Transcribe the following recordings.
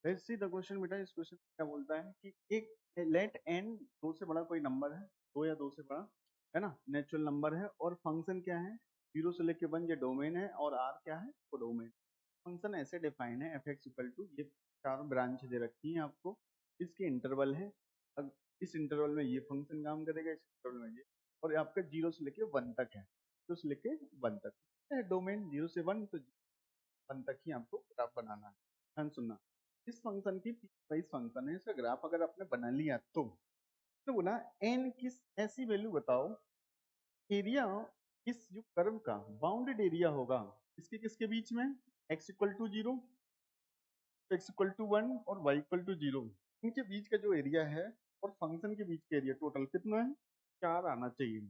Let's see the question बेटा। इस question क्या बोलता है कि एक लेट एन दो से बड़ा कोई नंबर है, दो या दो से बड़ा, है ना, नेचुरल नंबर है, और फंक्शन क्या है, जीरो से लेके वन, ये डोमेन है, और आर क्या है, वो डोमेन। फंक्शन ऐसे डिफाइन है, एफ एक्स इक्वल टू, ये चार ब्रांच दे रखी हैं आपको, इसके इंटरवल है। अब इस इंटरवल में ये फंक्शन काम करेगा, इस इंटरवल में ये, और आपका जीरो से लेके वन तक है, जीरो से लेके वन तक है डोमेन, जीरो से वन, तो वन तक ही आपको ग्राफ बनाना है। ध्यान सुनना, इस फंक्शन की पीस वाइज फंक्शन है, इसका ग्राफ अगर आपने बना लिया तो बोला एन किस ऐसी वैल्यू बताओ, एरिया इस जो कर्व का बाउंडेड एरिया होगा, इसके किसके बीच में, x equal to zero, x equal to one और वाई इक्वल टू जीरो, इनके बीच का जो एरिया है और फंक्शन के बीच का एरिया टोटल कितना है, चार आना चाहिए।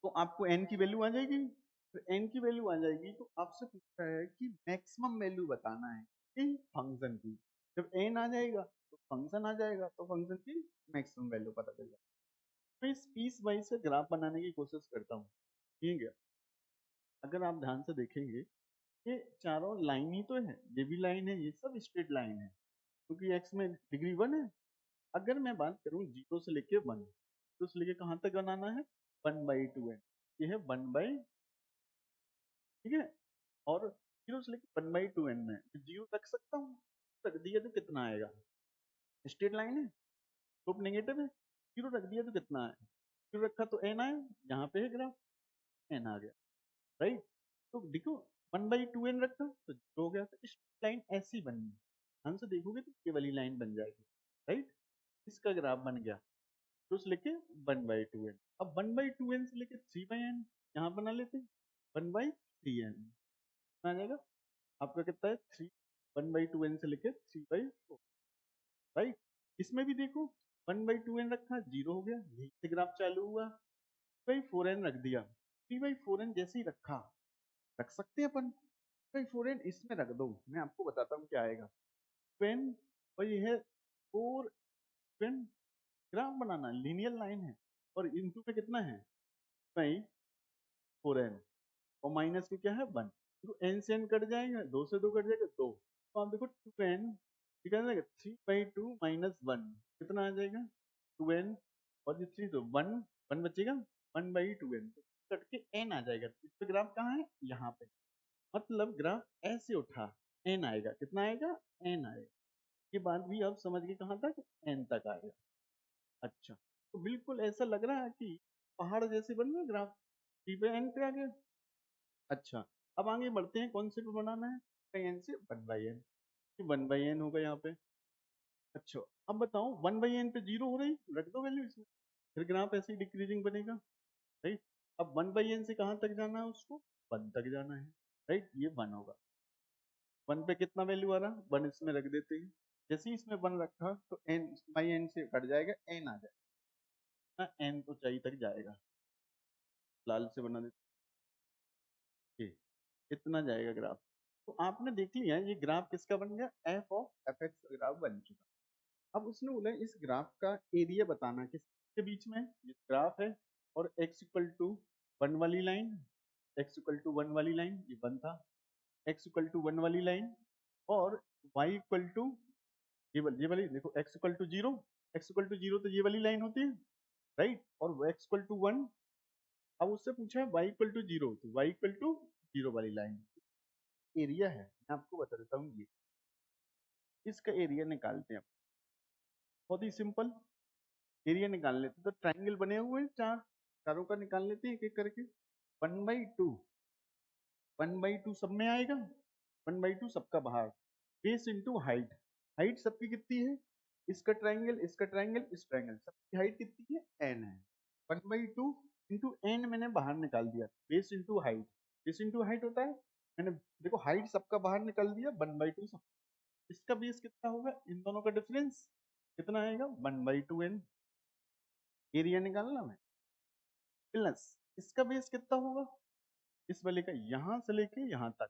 तो आपको एन की वैल्यू आ जाएगी। तो एन की वैल्यू आ जाएगी तो आपसे पूछता है कि मैक्सिमम वैल्यू बताना है कि फंक्शन की। जब एन आ जाएगा तो फंक्शन आ जाएगा, तो फंक्शन की मैक्सिमम वैल्यू पता चल जाएगी। मैं इस पीस वाइज से ग्राफ बनाने की कोशिश करता हूँ, ठीक है। अगर आप ध्यान से देखेंगे, ये चारों लाइन ही तो है, ये भी लाइन है, ये सब स्ट्रेट लाइन है, क्योंकि एक्स में डिग्री वन है। अगर मैं बात करूं जीरो से लेके वन, जीरो से लेके कहाँ तक बनाना है, वन बाई टू एन, ये है वन बाई, ठीक है। और जीरो से लेके वन बाई टू एन में जीरो रख सकता हूँ, रख दिया तो कितना आएगा, स्ट्रेट लाइन है, स्लोप नेगेटिव है, जीरो रख दिया तो कितना है, जीरो रखा तो एन आया, यहाँ पे है ग्राफ, एन आ गया, राइट। तो देखो, वन बाई टू एन रखा तो जीरो हो गया, तो स्ट्रेट लाइन ऐसी बनी, ध्यान से देखोगे तो ये वाली लाइन बन जाएगी, राइट। इसका ग्राफ बन गया, तो उस लेके वन बाई टू एन। अब वन बाई टू एन से लेके थ्री बाई एन यहाँ बना लेते हैं, वन बाई थ्री एन आ जाएगा आपका, कितना है three, one by two n से लेके थ्री बाई फोर, राइट। इसमें भी देखो, वन बाई टू एन रखा, जीरो हो गया, यही से ग्राफ चालू हुआ, बाई फोर एन रख दिया, थ्री बाई फोर एन जैसे ही रखा, रख सकते हैं अपन, बाई फोर एन इसमें रख दो, मैं आपको बताता हूँ क्या आएगा, पेन, और ये है फोर, पेन, ग्राफ बनाना लीनियर लाइन है, और इनटू पे कितना है, बाई फोर एन, और माइनस के क्या है वन, तो एन से एन कट जाएगा, दो से दो कट जाएगा दो, तो आप देखो टू एन कितना आ जाएगा, three by two minus one, कितना आ जाएगा टू एन, और ये थ्री तो वन, वन बचेगा, one by two n, cut के एन आ जाएगा। इस पे ग्राफ कहाँ है, यहाँ पे, मतलब ग्राफ ऐसे उठा, एन आएगा, कितना आएगा, एन आएगा। ये बात भी आप समझ गए कहाँ तक, एन तक आएगा। अच्छा, तो बिल्कुल ऐसा लग रहा है कि पहाड़ जैसे बन रहा ग्राफ, टी पे एन पे आ गया। अच्छा, अब आगे बढ़ते हैं, कौन से पे बनाना है, एन से one by n, one by n होगा यहाँ पे। अच्छा, अब बताओ वन बाई एन पे जीरो हो रही, रख दो वैल्यू इसमें, फिर ग्राफ ऐसे ही डिक्रीजिंग बनेगा, राइट। अब वन बाई एन से कहाँ तक जाना है, उसको वन तक जाना है, राइट, ये वन होगा। वन पे कितना वैल्यू आ रहा, वन इसमें रख देते हैं, जैसे ही इसमें वन रखा तो एन बाई एन से कट जाएगा, एन आ जाएगा, एन तो चाहिए तक जाएगा, लाल से बना देते, इतना जाएगा ग्राफ। तो आपने देख लिया ये ग्राफ किसका बन गया, F of F x graph बन चुका। अब उसने बोला इस ग्राफ का एरिया बताना, किसके बीच में, ये ग्राफ है और x इक्वल टू वन वाली line, x equal to one वाली लाइन ये वन था, x इक्वल टू वन वाली लाइन, और y इक्वल टू ये वाली देखो, x equal to zero, x equal to zero तो ये वाली लाइन होती है, राइट, और x इक्वल टू वन। अब उससे पूछा है y इक्वल टू जीरो, तो y इक्वल टू जीरो वाली लाइन एरिया है, मैं आपको बता देता हूँ, ये इसका एरिया निकालते हैं, बहुत ही सिंपल, एरिया निकाल लेते हैं। तो ट्राइंगल बने हुए हैं चार, चारों का निकाल लेते हैं एक एक करके, one by to, one by to सब में आएगा, वन बाई टू सबका बाहर, बेस इंटू हाइट, हाइट सबकी कितनी है, इसका ट्राइंगल, इसका ट्राइंगल, इस ट्राइंगल, सबकी हाइट कितनी है, एन है, one by two into n मैंने बाहर निकाल दिया, base into height, base into height होता है, मैंने देखो हाइट सबका बाहर निकाल दिया, वन बाई टू सब, इसका बेस कितना होगा, इन दोनों का डिफरेंस कितना आएगा, one by two n, area निकालना है, प्लस इसका बेस कितना होगा, इस वाले का यहां से लेके यहां तक,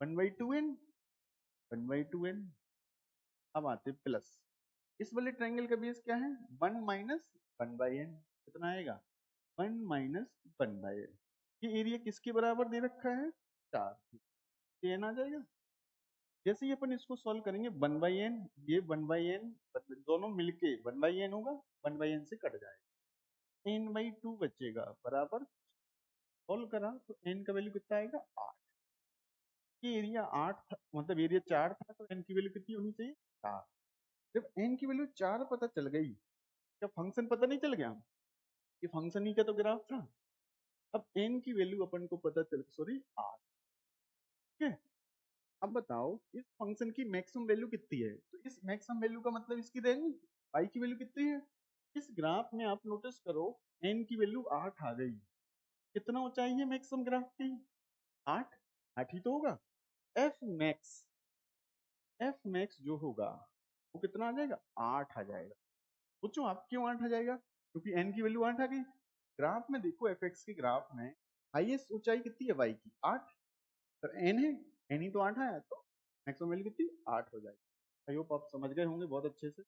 one by two n, one by two n. अब आते प्लस, इस वाले ट्रायंगल का बेस क्या है, one minus one by n, कितना आएगा, one minus one by n. ये एरिया किसके बराबर दे रखा है, चार, एन आ जाएगा, जैसे ही अपन इसको सॉल्व करेंगे 1/n, ये 1/n दोनों मिलके 1/n होगा, 1/n से कट जाएगा, n/2 बचेगा बराबर। सॉल्व करा तो n का वैल्यू कितना आएगा 8। ये एरिया 8 था, मतलब एरिया 4 था, तो n की वैल्यू कितनी होनी चाहिए 4। जब n की वैल्यू 4 पता चल गई, क्या फंक्शन पता नहीं चल गया कि फंक्शन ही का तो ग्राफ था। अब n की वैल्यू अपन को पता चल, सॉरी 8, ठीक है। अब बताओ इस फंक्शन की मैक्सिमम वैल्यू कितनी है, तो इस मैक्सिमम वैल्यू का मतलब इसकी रहेगी y की वैल्यू कितनी है। इस ग्राफ में आप नोटिस करो n की वैल्यू 8 आ गई, कितना ऊंचाई है मैक्सिमम ग्राफ की 8, 8 ही तो होगा। एफ मैक्स, एफ मैक्स जो होगा वो कितना आ जाएगा 8 आ जाएगा। पूछो आप क्यों 8 आ जाएगा, क्योंकि n की वैल्यू 8 आ गई। ग्राफ में देखो एफ एक्स के ग्राफ में हाईएस्ट ऊंचाई कितनी है y की 8, तो n है, n ही तो 8 आया, तो मैक्सिमम वैल्यू कितनी 8 हो जाएगी। आई होप आप समझ गए होंगे बहुत अच्छे से।